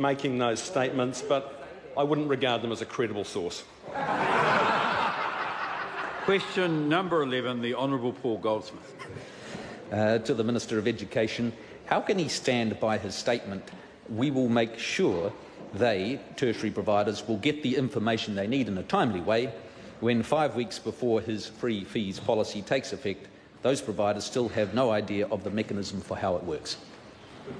making those statements, but I wouldn't regard them as a credible source. Question number 11, the Honourable Paul Goldsmith. To the Minister of Education, how can he stand by his statement, "We will make sure they, tertiary providers, will get the information they need in a timely way," when 5 weeks before his free fees policy takes effect, those providers still have no idea of the mechanism for how it works?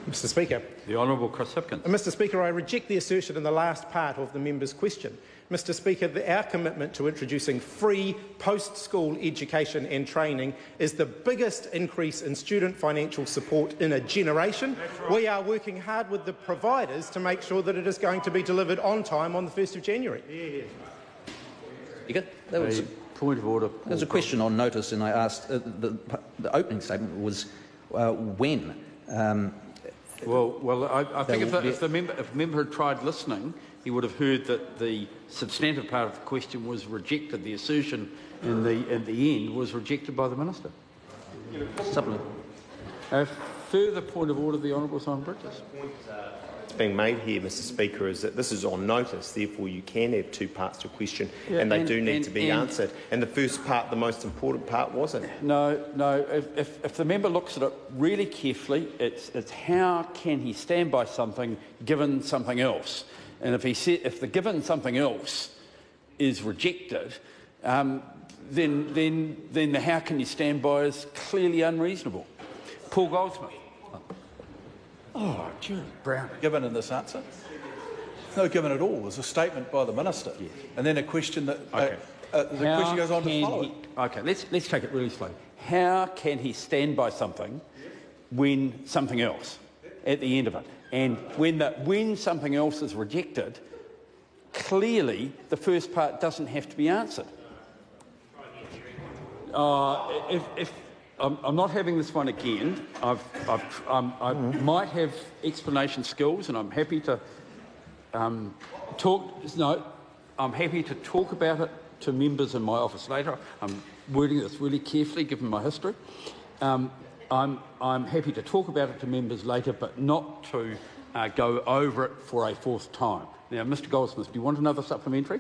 Mr Speaker. The Honourable Chris Hipkins. Mr Speaker, I reject the assertion in the last part of the member's question. Mr Speaker, our commitment to introducing free post-school education and training is the biggest increase in student financial support in a generation. Right. We are working hard with the providers to make sure that it is going to be delivered on time on the 1st of January. That was a point of order. There was a question on notice, and I asked the opening statement was when. I think if the member had tried listening, he would have heard that the substantive part of the question was rejected. The assertion in the end was rejected by the Minister. Supplement. Further point of order, the Honourable Simon Bridges. What's being made here, Mr Speaker, is that this is on notice, therefore you can have two parts to a question, and they do need to be answered. And the first part, the most important part, wasn't. No. If the member looks at it really carefully, it's how can he stand by something given something else? And if the given something else is rejected, then the how can you stand by is clearly unreasonable. Paul Goldsmith. Oh, Gerard Brownlee. Given in this answer? No, given at all. There's a statement by the Minister, yes. And then a question that the question goes on to follow it. Okay, let's take it really slowly. How can he stand by something when something else at the end of it? And when something else is rejected, clearly the first part doesn't have to be answered. I'm not having this one again. I might have explanation skills, and I'm happy to talk. No, I'm happy to talk about it to members in my office later. I'm wording this really carefully, given my history. I'm happy to talk about it to members later, but not to go over it for a fourth time. Now, Mr Goldsmith, do you want another supplementary?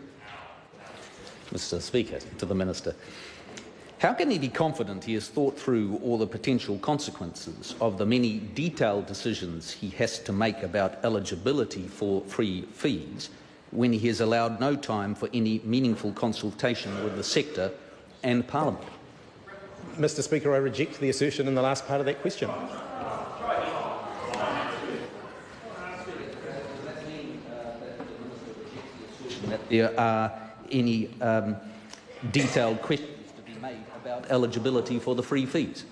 Mr Speaker, to the Minister. How can he be confident he has thought through all the potential consequences of the many detailed decisions he has to make about eligibility for free fees when he has allowed no time for any meaningful consultation with the sector and Parliament? Mr Speaker, I reject the assertion in the last part of that question. That there are any detailed questions to be made about eligibility for the free fees.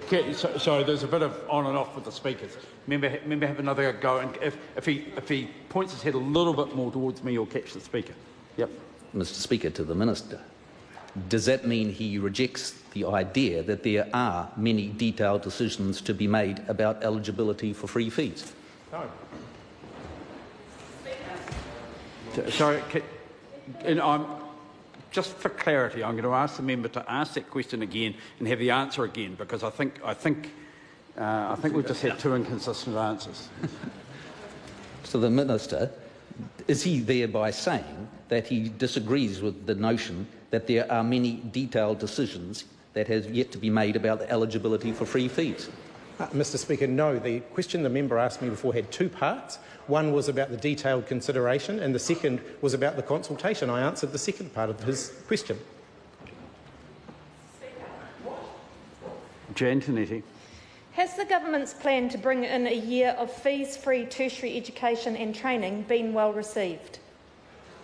Okay, so there's a bit of on and off with the speakers. Member have another go, and if he points his head a little bit more towards me, you'll catch the speaker. Yep. Mr Speaker, to the Minister. Does that mean he rejects the idea that there are many detailed decisions to be made about eligibility for free fees? No. Sorry, and just for clarity, I'm going to ask the member to ask that question again and have the answer again, because I think we've just had two inconsistent answers. So the Minister, is he thereby saying that he disagrees with the notion that there are many detailed decisions that have yet to be made about the eligibility for free fees? Mr Speaker, no. The question the member asked me before had two parts. One was about the detailed consideration and the second was about the consultation. I answered the second part of his question. Tinetti. Has the government's plan to bring in a year of fees-free tertiary education and training been well received?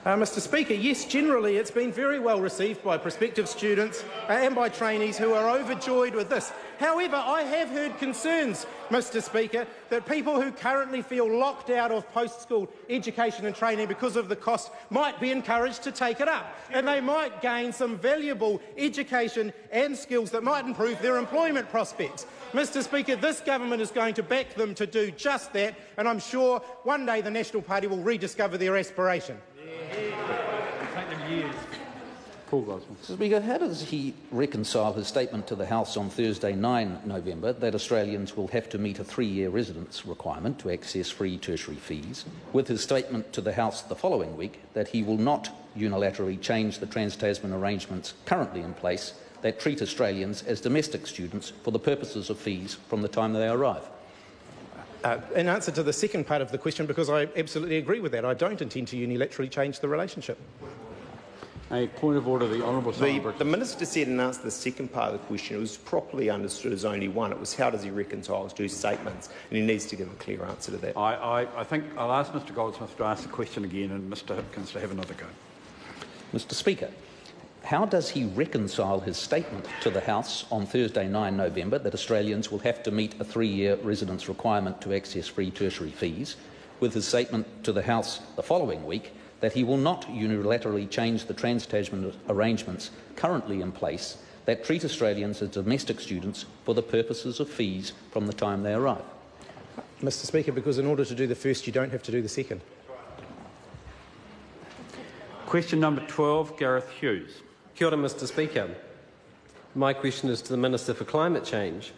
Mr Speaker, yes, generally it's been very well received by prospective students and by trainees who are overjoyed with this. However, I have heard concerns, Mr Speaker, that people who currently feel locked out of post-school education and training because of the cost might be encouraged to take it up, and they might gain some valuable education and skills that might improve their employment prospects. Mr Speaker, this government is going to back them to do just that, and I'm sure one day the National Party will rediscover their aspiration. Paul Goldsmith. Mr. Speaker, how does he reconcile his statement to the House on Thursday, 9 November, that Australians will have to meet a 3-year residence requirement to access free tertiary fees, with his statement to the House the following week that he will not unilaterally change the Trans-Tasman arrangements currently in place that treat Australians as domestic students for the purposes of fees from the time they arrive? In answer to the second part of the question, because I absolutely agree with that, I don't intend to unilaterally change the relationship. A point of order, the Honourable The Minister said in answer to the second part of the question, it was properly understood as only one. It was how does he reconcile his two statements, and he needs to give a clear answer to that. I think I'll ask Mr Goldsmith to ask the question again and Mr Hipkins to have another go. Mr. Speaker, how does he reconcile his statement to the House on Thursday, 9 November, that Australians will have to meet a 3-year residence requirement to access free tertiary fees, with his statement to the House the following week that he will not unilaterally change the Trans-Tasman arrangements currently in place that treat Australians as domestic students for the purposes of fees from the time they arrive? Mr Speaker, because in order to do the first, you don't have to do the second. Question number 12, Gareth Hughes. Kia ora, Mr Speaker. My question is to the Minister for Climate Change.